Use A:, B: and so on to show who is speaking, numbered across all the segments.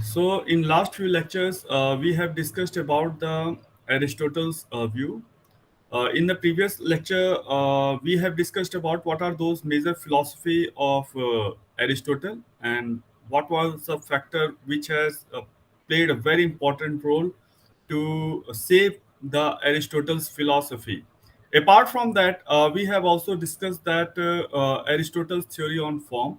A: So in last few lectures, we have discussed about the Aristotle's view. In the previous lecture, we have discussed about what are those major philosophy of Aristotle and what was the factor which has played a very important role to save the Aristotle's philosophy. Apart from that, we have also discussed that Aristotle's theory on form.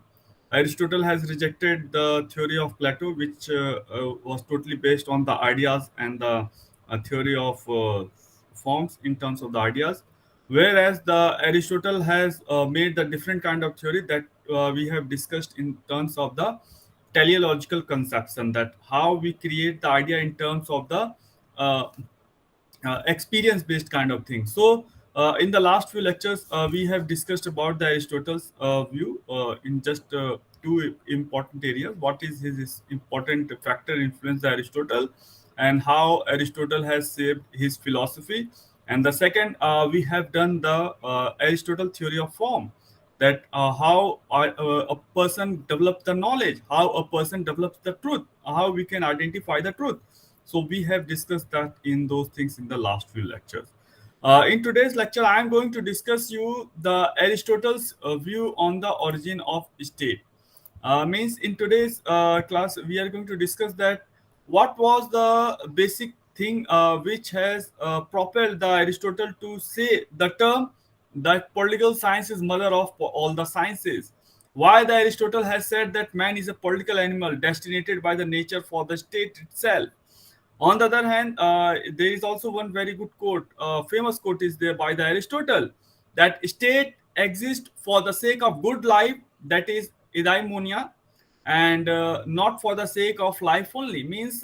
A: Aristotle has rejected the theory of Plato, which was totally based on the ideas and the theory of forms in terms of the ideas, whereas the Aristotle has made the different kind of theory that we have discussed in terms of the teleological conception, that how we create the idea in terms of the uh, experience based kind of thing. So in the last few lectures we have discussed about the Aristotle's view in just two important areas. What is his important factor influence the Aristotle, and how Aristotle has shaped his philosophy. And the second, we have done the Aristotle theory of form, that how a person develops the knowledge, how a person develops the truth, how we can identify the truth. So we have discussed that in those things in the last few lectures. In today's lecture, I am going to discuss you the Aristotle's view on the origin of state. Means in today's class, we are going to discuss that what was the basic thing which has propelled the Aristotle to say the term that political science is mother of all the sciences. Why the Aristotle has said that man is a political animal destined by the nature for the state itself. On the other hand, there is also one very good quote, famous quote is there by the Aristotle, that state exists for the sake of good life, that is eudaimonia, and not for the sake of life only. Means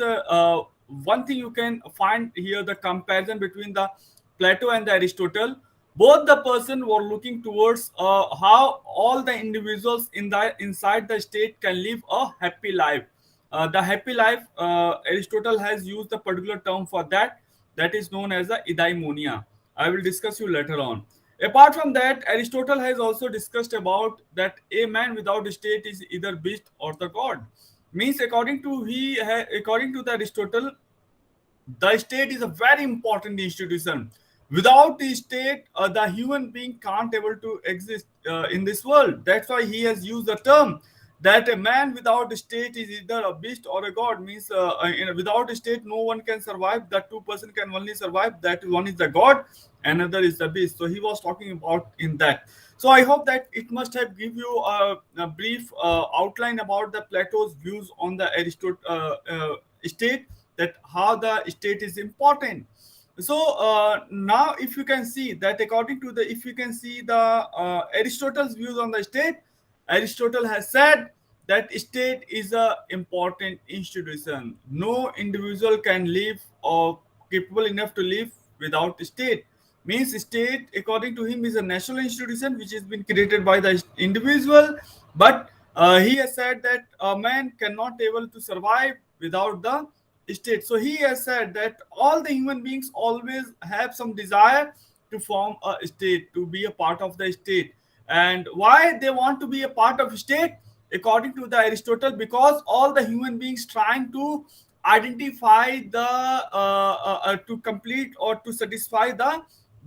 A: one thing you can find here, the comparison between the Plato and the Aristotle. Both the person were looking towards how all the individuals in the inside the state can live a happy life. The happy life, Aristotle has used a particular term for that, that is known as the eudaimonia. I will discuss you later on. Apart from that, Aristotle has also discussed about that a man without a state is either beast or the god. Means according to the Aristotle, the state is a very important institution. Without the state, the human being can't able to exist in this world. That's why he has used the term that a man without a state is either a beast or a god. Means without a state no one can survive, that two person can only survive, that one is the god, another is the beast. So he was talking about in that. So I hope that it must have give you a brief outline about the Plato's views on the Aristotle state, that how the state is important. So now if you can see that according to the, if you can see the Aristotle's views on the state, Aristotle has said that state is a important institution. No individual can live or capable enough to live without state. Means state according to him is a national institution which has been created by the individual, but he has said that a man cannot able to survive without the state. So he has said that all the human beings always have some desire to form a state, to be a part of the state. And why they want to be a part of state, according to the Aristotle, because all the human beings trying to identify the to complete or to satisfy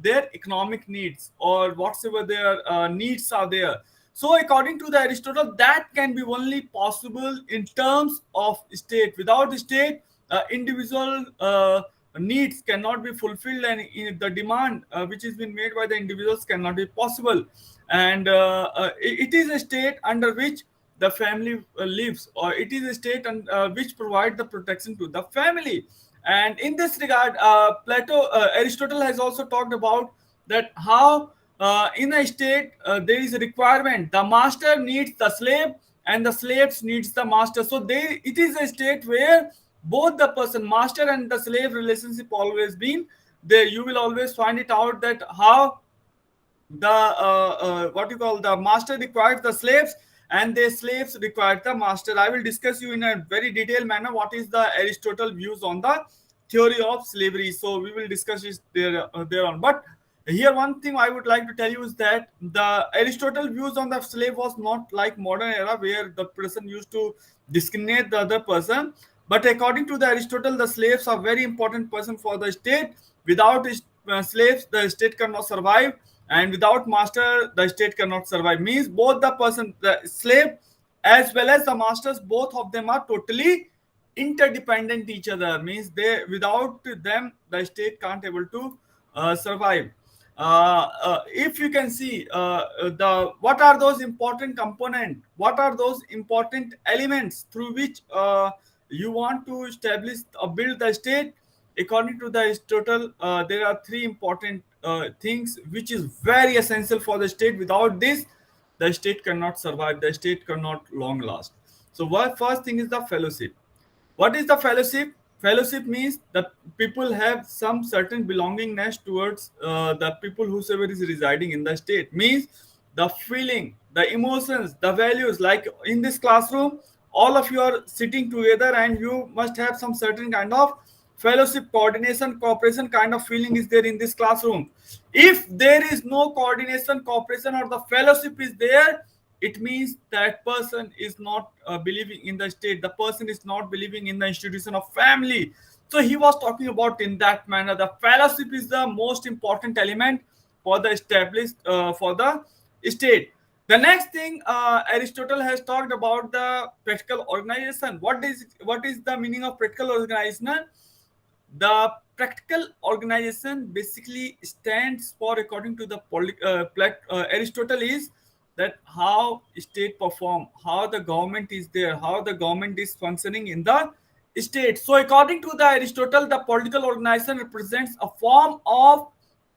A: their economic needs, or whatsoever their needs are there. So according to the Aristotle, that can be only possible in terms of state. Without the state, individual needs cannot be fulfilled, and in the demand which has been made by the individuals cannot be possible. And it is a state under which the family lives, or it is a state which provide the protection to the family. And in this regard, Aristotle has also talked about that how in a state there is a requirement, the master needs the slave and the slaves needs the master. So they, it is a state where both the person, master and the slave relationship always been there. You will always find it out that how the what you call, the master requires the slaves and the slaves require the master. I will discuss you in a very detailed manner what is the Aristotle views on the theory of slavery. So we will discuss this there on. But Here, one thing I would like to tell you is that the Aristotle views on the slave was not like modern era where the person used to discriminate the other person. But according to the Aristotle, the slaves are very important person for the state. Without slaves, the state cannot survive, and without master, the state cannot survive. Means both the person, the slave, as well as the masters, both of them are totally interdependent each other. Means they without them, the state can't able to survive. If you can see the what are those important component, what are those important elements through which you want to establish or build the state. According to the Aristotle, there are three important things which is very essential for the state. Without this, the state cannot survive, the state cannot long last. So what first thing is the fellowship. What is the fellowship? Fellowship means that people have some certain belongingness towards the people whosoever is residing in the state. Means the feeling, the emotions, the values. Like in this classroom, all of you are sitting together, and you must have some certain kind of fellowship, coordination, cooperation kind of feeling is there in this classroom. If there is no coordination, cooperation, or the fellowship is there, it means that person is not believing in the state, the person is not believing in the institution of family. So he was talking about in that manner the fellowship is the most important element for the established for the state. The next thing, Aristotle has talked about the practical organization. What is the meaning of practical organization? The practical organization basically stands for, according to the Aristotle, is that how state perform, how the government is there, how the government is functioning in the state. So according to the Aristotle, the political organization represents a form of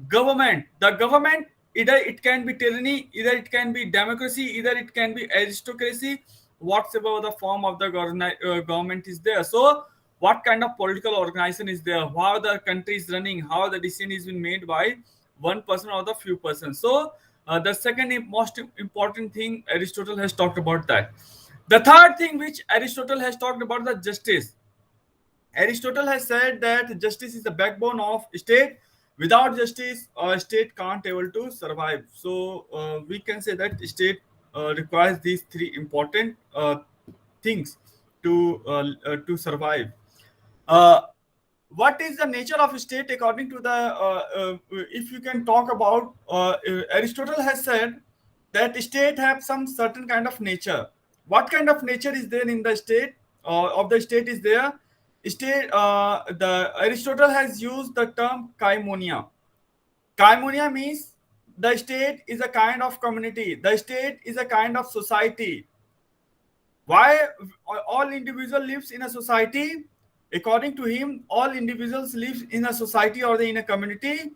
A: government. The government, either it can be tyranny, either it can be democracy, either it can be aristocracy, whatsoever the form of the government is there. So what kind of political organization is there, how the country is running, how the decision is being made by one person or the few persons. So the second most important thing Aristotle has talked about that. The third thing which Aristotle has talked about, the justice. Aristotle has said that justice is the backbone of state. Without justice, a state can't able to survive. So we can say that state requires these three important things to survive. Uh, what is the nature of a state according to the if you can talk about Aristotle has said that state have some certain kind of nature. What kind of nature is there in the state of the state is there? State, the Aristotle has used the term kaimonia. Kaimonia means the state is a kind of community, the state is a kind of society. Why all individual lives in a society? According to him, all individuals live in a society or in a community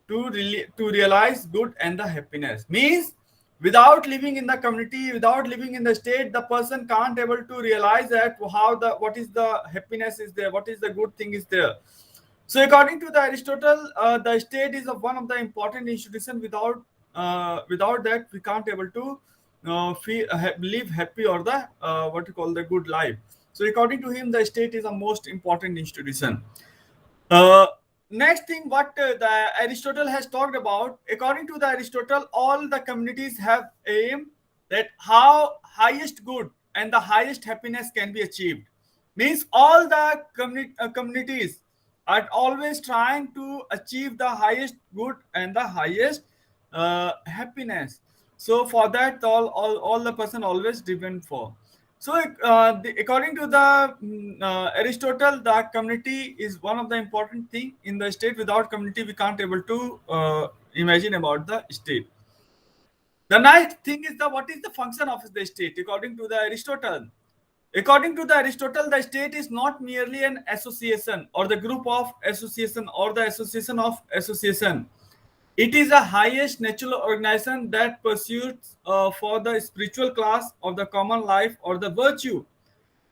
A: to realize good and the happiness. Means without living in the community, without living in the state, the person can't able to realize that how the what is the happiness is there, what is the good thing is there. So according to the Aristotle, the state is one of the important institution. Without that, we can't able to live happy or the what you call the good life. So according to him, the state is the most important institution. Uh, Next thing, what the Aristotle has talked about, according to the Aristotle, all the communities have aim that how highest good and the highest happiness can be achieved. Means all the communities are always trying to achieve the highest good and the highest happiness. So for that, all the person always driven for. So, according to the Aristotle, the community is one of the important thing in the state. Without community, we can't able to imagine about the state. The next thing is the what is the function of the state according to the Aristotle. According to the Aristotle, the state is not merely an association or the group of association or the association of association. It is a highest natural organization that pursues for the spiritual class of the common life or the virtue.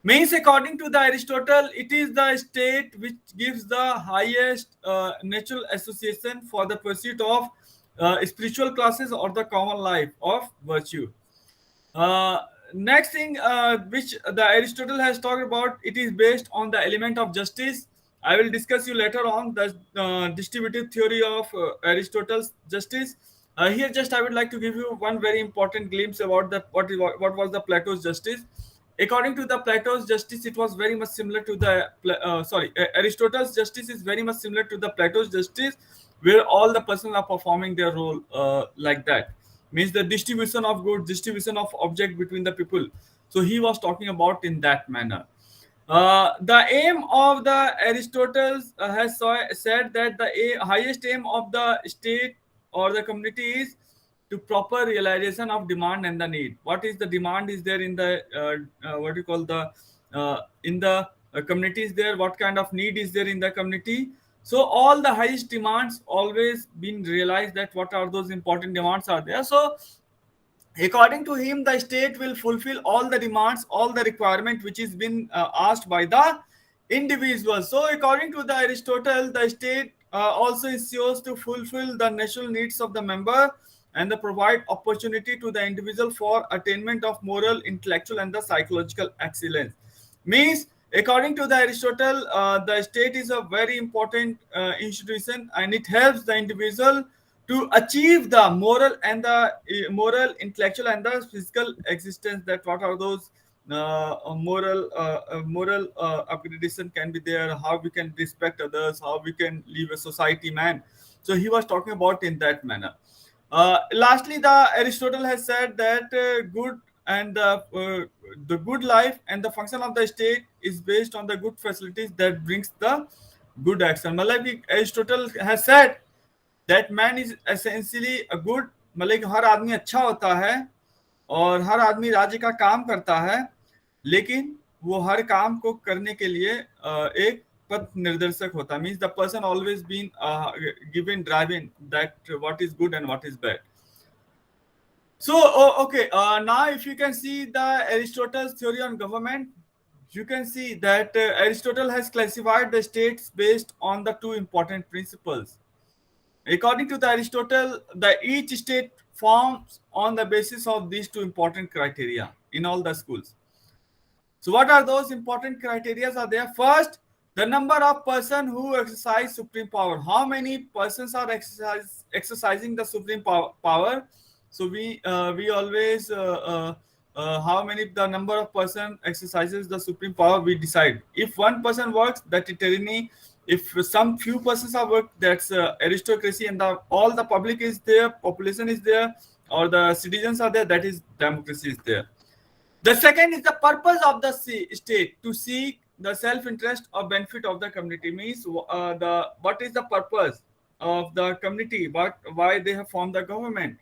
A: Means according to the Aristotle, it is the state which gives the highest natural association for the pursuit of spiritual classes or the common life of virtue. Uh, Next thing which the Aristotle has talked about, it is based on the element of justice. I will discuss you later on the distributive theory of Aristotle's justice. Here, just I would like to give you one very important glimpse about what was the Plato's justice. According to the Plato's justice, it was very much similar to the Aristotle's justice is very much similar to the Plato's justice, where all the persons are performing their role like that. Means the distribution of goods, distribution of object between the people. So he was talking about in that manner. The aim of the Aristotle said that the highest aim of the state or the community is to proper realization of demand and the need. What is the demand is there in the what you call the in the community is there? What kind of need is there in the community? So all the highest demands always been realized that what are those important demands are there. So according to him, the state will fulfill all the demands, all the requirement which is been asked by the individual. So according to the Aristotle, the state also ensures to fulfill the natural needs of the member and the provide opportunity to the individual for attainment of moral, intellectual, and the psychological excellence. Means according to the Aristotle, the state is a very important institution, and it helps the individual to achieve the moral and the moral, intellectual, and the physical existence. That what are those moral upgradation can be there, how we can respect others, how we can live a society man. So he was talking about in that manner. Lastly, the Aristotle has said that good and the good life and the function of the state is based on the good facilities that brings the good action. Malaki Aristotle has said that man is essentially a good, मतलब कि हर आदमी अच्छा होता है और हर आदमी राज्य का काम करता है, लेकिन वो हर काम को करने के लिए एक पथ निर्देशक होता है. Means the person always been given driving that what is good and what is bad. So, okay, now if you can see the Aristotle's theory on government, you can see that Aristotle has classified the states based on the two important principles. According to the Aristotle, the each state forms on the basis of these two important criteria in all the schools. So what are those important criteria are there? First, the number of person who exercise supreme power. How many persons are exercising the supreme power? So we always how many the number of person exercises the supreme power we decide. If one person works, that is tyranny. If some few persons are work, that's aristocracy, and all the public is there, population is there, or the citizens are there, that is democracy is there. The second is the purpose of the state to seek the self-interest or benefit of the community. Means the what is the purpose of the community, why they have formed the government.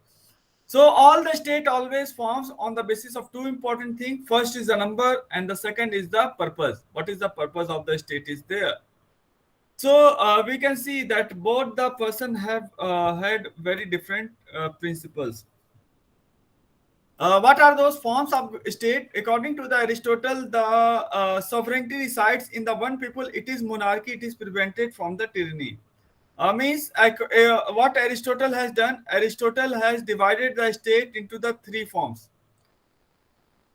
A: So all the state always forms on the basis of two important things. First is the number, and the second is the purpose. What is the purpose of the state is there. So we can see that both the person have had very different principles. What are those forms of state? According to the Aristotle, the sovereignty resides in the one people. It is monarchy. It is prevented from the tyranny. Means what Aristotle has done, Aristotle has divided the state into the three forms.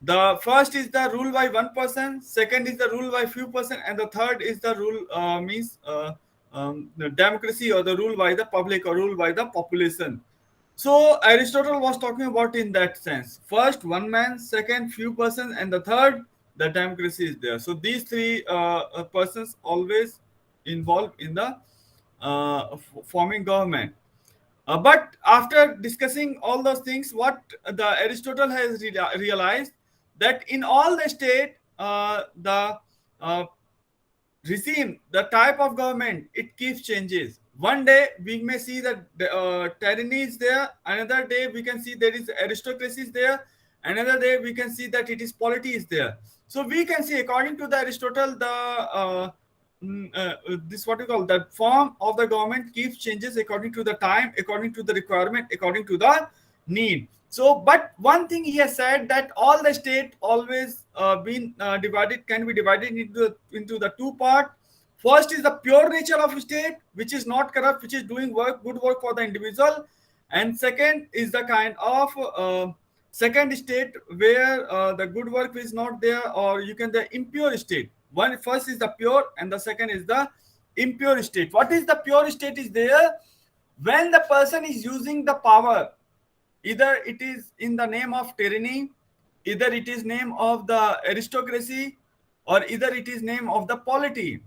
A: The first is the rule by one person, second is the rule by few person, and the third is the rule the democracy, or the rule by the public, or rule by the population. So Aristotle was talking about in that sense. First, one man, second, few persons, and the third, the democracy is there. So these three persons always involved in the forming government. But after discussing all those things, what the Aristotle has realized that in all the state, the regime, the type of government, it keeps changes. One day we may see that tyranny is there. Another day we can see there is aristocracy is there. Another day we can see that it is polity is there. So we can see according to the Aristotle, the this what you call the form of the government keeps changes according to the time, according to the requirement, according to the need. So, but one thing he has said that all the state always been divided, can be divided into the two part. First is the pure nature of state, which is not corrupt, which is doing good work for the individual, and second is the kind of second state where the good work is not there, or you can the impure state. One first is the pure, and the second is the impure state. What is the pure state is there? When the person is using the power, either it is in the name of tyranny, either it is name of the aristocracy, or either it is name of the polity.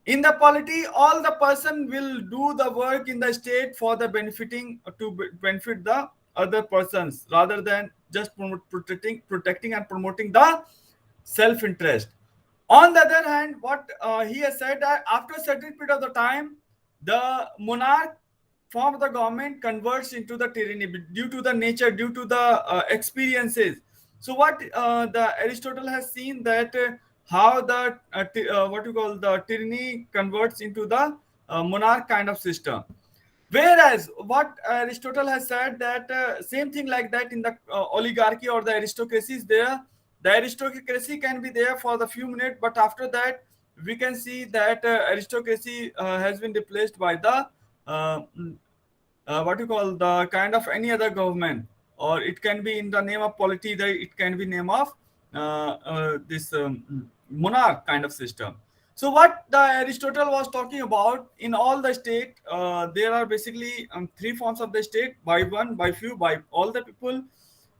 A: In the polity, all the person will do the work in the state for the benefiting to benefit the other persons, rather than just protecting and promoting the self-interest. On the other hand, what he has said that after a certain period of the time, the monarch form of the government converts into the tyranny due to the nature, due to the experiences. So what the Aristotle has seen that how the what you call the tyranny converts into the monarch kind of system. Whereas what Aristotle has said that same thing like that in the oligarchy or the aristocracy is there. The aristocracy can be there for the few minutes, but after that we can see that aristocracy has been replaced by the what you call the kind of any other government, or it can be in the name of polity, it can be name of this monarch kind of system. So what the Aristotle was talking about, in all the state there are basically three forms of the state: by one, by few, by all the people.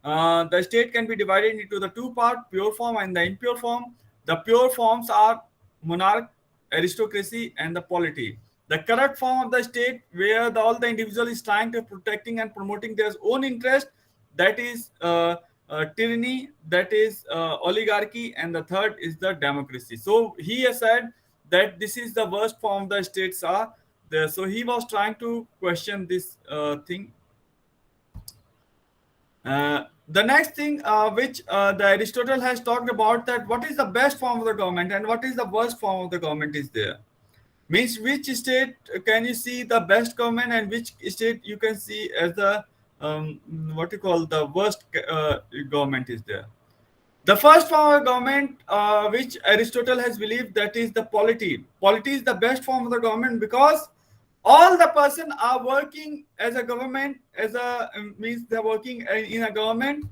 A: The state can be divided into the two part: pure form and the impure form. The pure forms are monarch, aristocracy, and the polity. The corrupt form of the state, where all the individual is trying to protecting and promoting their own interest, that is tyranny, that is oligarchy, and the third is the democracy. So he has said that this is the worst form the states are there. So he was trying to question this thing. The next thing which the Aristotle has talked about, that what is the best form of the government and what is the worst form of the government is there. Means which state can you see the best government and which state you can see as the what you call the worst government is there. The first form of government which Aristotle has believed, that is the polity. Polity is the best form of the government because all the person are working as a government, as a means they're working in a government.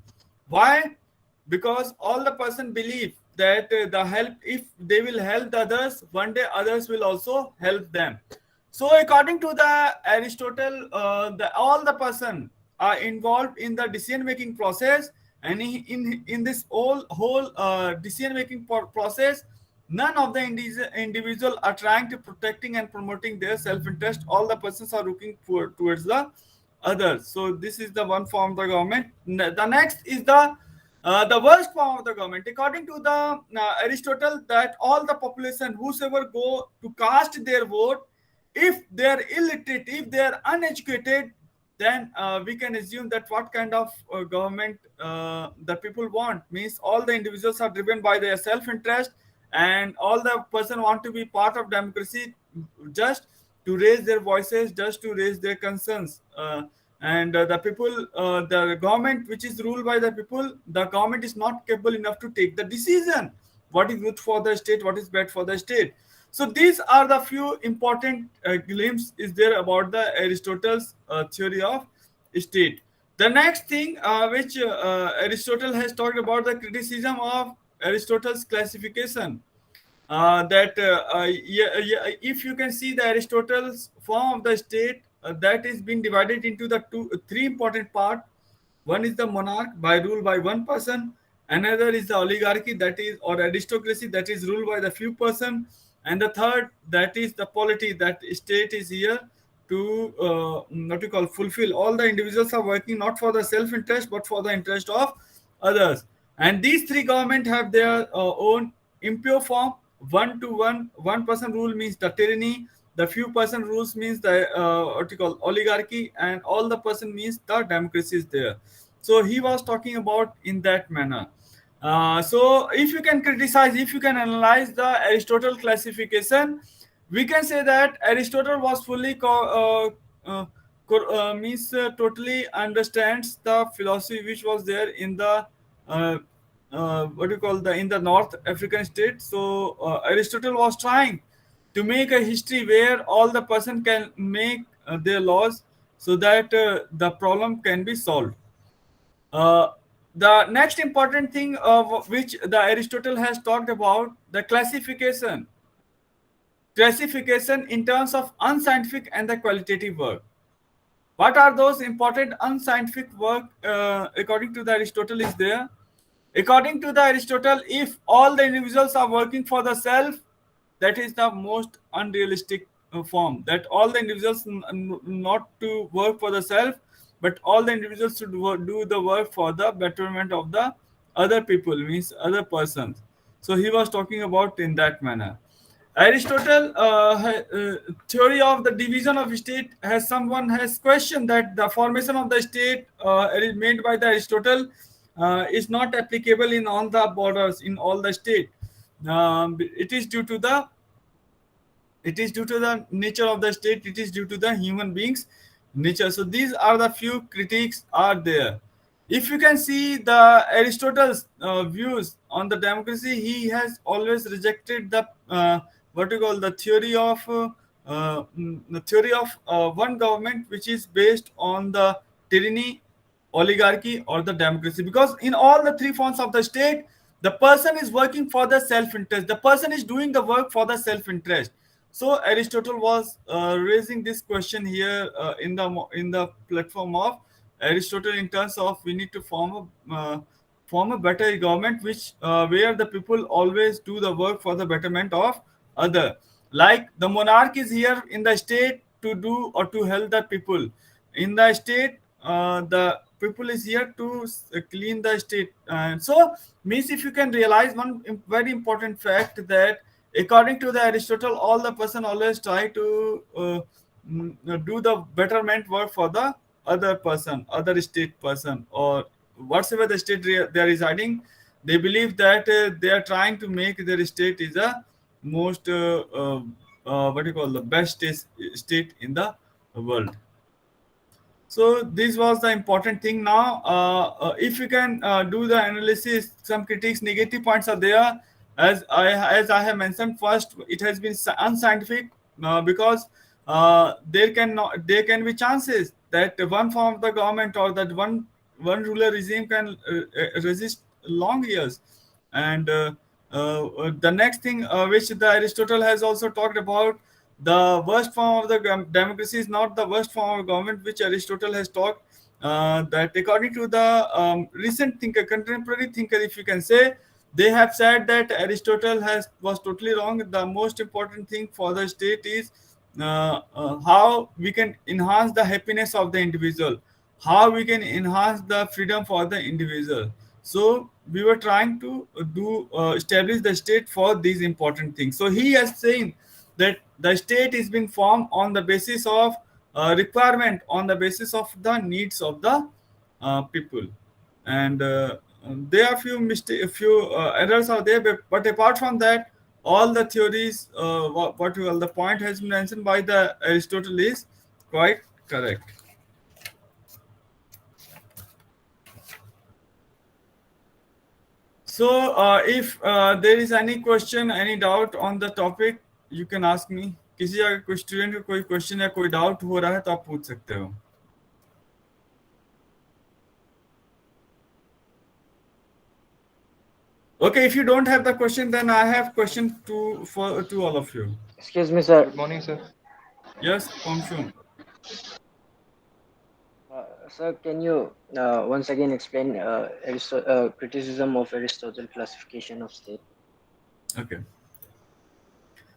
A: Why? Because all the person believe that the help, if they will help the others, one day others will also help them. So according to the Aristotle, all the person are involved in the decision making process, and in this whole decision making process, none of the individual are trying to protecting and promoting their self interest. All the persons are looking towards the others. So this is the one form of the government. The next is the worst form of the government. According to the Aristotle, that all the population, whosoever go to cast their vote, if they are illiterate, if they are uneducated, then we can assume that what kind of government the people want. Means all the individuals are driven by their self-interest, and all the person want to be part of democracy just to raise their voices, just to raise their concerns. And the people, the government which is ruled by the people, the government is not capable enough to take the decision what is good for the state, what is bad for the state. So these are the few important glimpse is there about the Aristotle's theory of state. The next thing which Aristotle has talked about, the criticism of Aristotle's classification. If you can see the Aristotle's form of the state, that is being divided into the three important part. One is the monarch, by rule by one person. Another is the oligarchy, that is, or aristocracy, that is ruled by the few person. And the third, that is the polity, that state is here to what you call fulfill. All the individuals are working not for the self interest but for the interest of others. And these three government have their own impure form. One person rule means the tyranny, the few person rules means the what you call oligarchy, and all the person means the democracy is there. So he was talking about in that manner. So if you can criticize, if you can analyze the Aristotle classification, we can say that Aristotle was fully means totally understands the philosophy which was there in the uh, what do you call the in the North African state. So Aristotle was trying to make a history where all the person can make their laws, so that the problem can be solved. Uh, the next important thing of which the Aristotle has talked about, the classification. classification in terms of unscientific and the qualitative work. What are those important unscientific work according to the Aristotle is there? According to the Aristotle, if all the individuals are working for the self, that is the most unrealistic form. That all the individuals not to work for the self, but all the individuals should do the work for the betterment of the other people, means other persons. So he was talking about in that manner. Aristotle theory of the division of state has someone has questioned that the formation of the state made by the Aristotle is not applicable in all the borders in all the state. It is due to the nature of the state. It is due to the human beings nature. So these are the few critiques are there. If you can see the Aristotle's views on the democracy, he has always rejected the what you call the theory of one government which is based on the tyranny, oligarchy, or the democracy, because in all the three forms of the state, the person is working for the self-interest, the person is doing the work for the self-interest. So Aristotle was raising this question here in the platform of Aristotle, in terms of we need to form a better government which where the people always do the work for the betterment of other. Like the monarch is here in the state to do or to help the people. In the state, the people is here to clean the state. And so means if you can realize one very important fact, that according to the Aristotle, all the person always try to do the betterment work for the other person, other state person, or whatsoever the state they are residing. They believe that they are trying to make their state is a most what you call the best state in the world. So this was the important thing. Now, if you can do the analysis, some critiques, negative points are there. As I have mentioned, first it has been unscientific because there can be chances that one form of the government or that one ruler regime can resist long years. And the next thing which the Aristotle has also talked about, the worst form of the democracy is not the worst form of government, which Aristotle has talked. That according to the recent thinker, contemporary thinker, if you can say, they have said that Aristotle has was totally wrong. The most important thing for the state is how we can enhance the happiness of the individual, how we can enhance the freedom for the individual. So we were trying to do establish the state for these important things. So he has saying that the state is being formed on the basis of requirement, on the basis of the needs of the people. And there are few errors are there, but apart from that, all the theories, what you call the point has been mentioned by the Aristotle is quite correct. So, if there is any question, any doubt on the topic, you can ask me. किसी अगर कोई student को कोई question या कोई doubt हो रहा है तो आप पूछ सकते हो. Okay, if you don't have the question, then I have question to all of you.
B: Excuse me, sir.
C: Good morning, sir.
A: Yes, Komshun.
B: Sir, can you once again explain criticism of Aristotle classification of state?
A: Okay.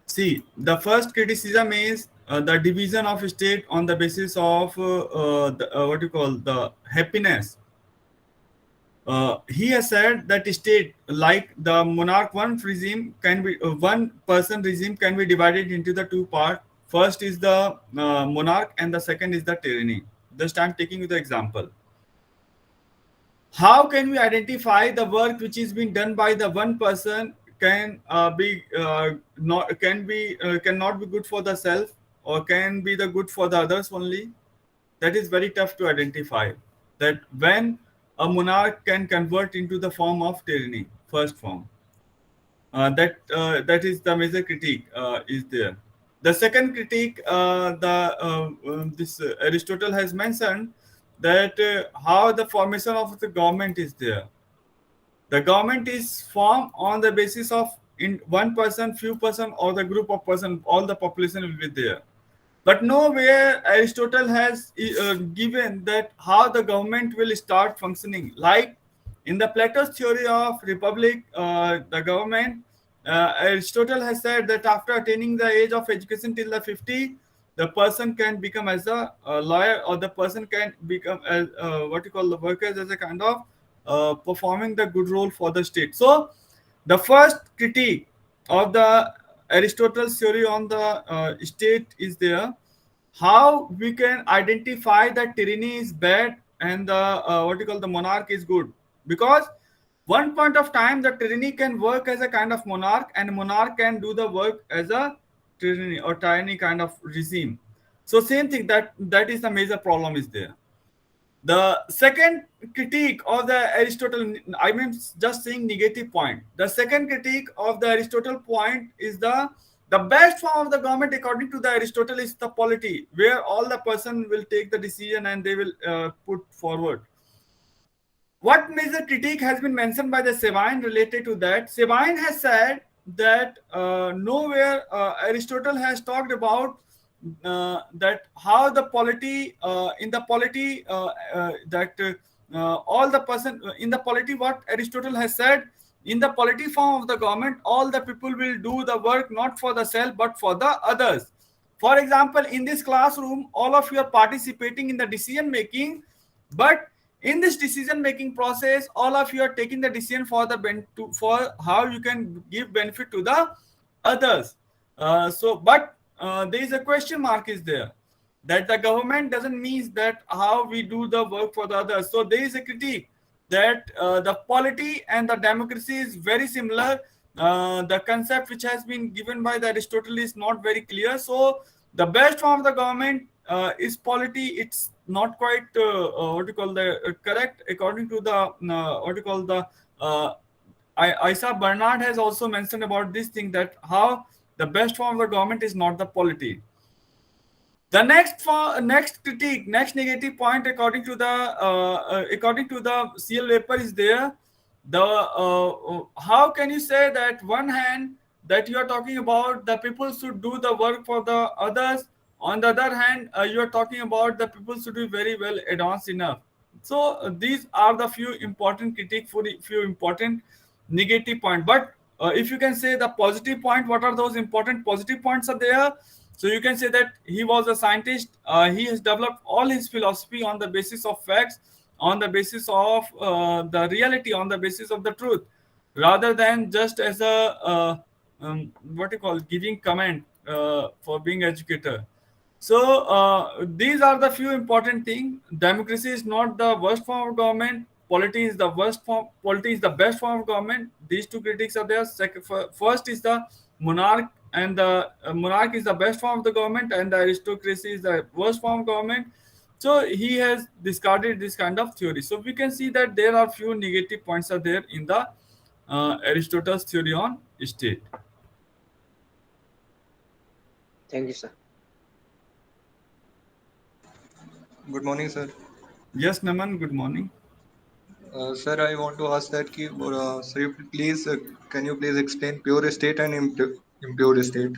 A: See, the first criticism is the division of state on the basis of what you call the happiness. He has said that state, like the monarch, one person regime can be divided into the two parts. First is the monarch, and the second is the tyranny. Just I'm taking you the example. How can we identify the work which is being done by the one person can be not can be cannot be good for the self, or can be the good for the others only? That is very tough to identify. That when a monarch can convert into the form of tyranny, first form. That is the major critique is there. The second critique, this Aristotle has mentioned that how the formation of the government is there. The government is formed on the basis of in one person, few person, or the group of person, all the population will be there. But nowhere Aristotle has given that how the government will start functioning. Like in the Plato's theory of republic, the government, Aristotle has said that after attaining the age of education till the 50, the person can become as a lawyer, or the person can become as what you call the workers, as a kind of performing the good role for the state. So the first critique of the Aristotle's theory on the state is there. How we can identify that tyranny is bad and the what you call the monarch is good? Because one point of time the tyranny can work as a kind of monarch, and monarch can do the work as a tyranny or tyranny kind of regime. So same thing, that is the major problem is there. The second critique of the Aristotle, I mean, just saying negative point. The second critique of the Aristotle point is the best form of the government, according to the Aristotle, is the polity, where all the person will take the decision and they will put forward. What major critique has been mentioned by the Sabine related to that? Sabine has said that nowhere Aristotle has talked about that how the polity in the polity that all the person in the polity, what Aristotle has said, in the polity form of the government, all the people will do the work not for the self but for the others. For example, in this classroom, all of you are participating in the decision making, but in this decision making process, all of you are taking the decision for for how you can give benefit to the others. But there is a question mark is there, that the government doesn't mean that how we do the work for the others. So there is a critique that the polity and the democracy is very similar. The concept which has been given by the Aristotle is not very clear. So the best form of the government is polity. It's not quite what you call the correct according to the what you call the Isa Bernard has also mentioned about this thing, that how the best form of the government is not the polity. The next critique, next negative point, according to the CL paper is there. The how can you say that one hand that you are talking about the people should do the work for the others, on the other hand you are talking about the people should be very well advanced enough. So these are the few important critique for the few important negative point. But if you can say the positive point, what are those important positive points are there? So you can say that he was a scientist. He has developed all his philosophy on the basis of facts, on the basis of the reality, on the basis of the truth, rather than just as a what you call giving comment for being educator. So these are the few important things. Democracy is not the worst form of government. Polity is the worst form. Polity is the best form of government. These two critics are there. First is the monarch, and the monarch is the best form of the government, and the aristocracy is the worst form of government. So he has discarded this kind of theory. So we can see that there are few negative points are there in the Aristotle's theory on state.
B: Thank you, sir.
C: Good morning, sir.
A: Yes, Naman. Good morning.
C: Sir, I want to ask that sir, can you please explain pure state and impure state?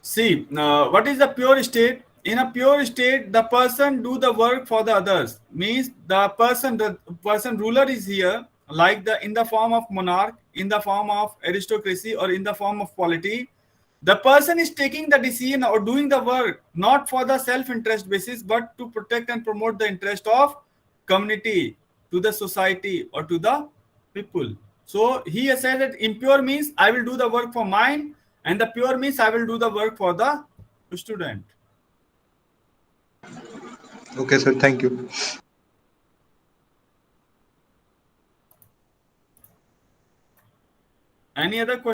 A: See, what is the pure state? In a pure state, the person do the work for the others. Means the person ruler is here, like the in the form of monarch, in the form of aristocracy, or in the form of polity. The person is taking the decision or doing the work not for the self-interest basis, but to protect and promote the interest of community, to the society, or to the people. So he has said that impure means I will do the work for mine, and the pure means I will do the work for the student.
C: Okay, sir. Thank you.
A: Any other question?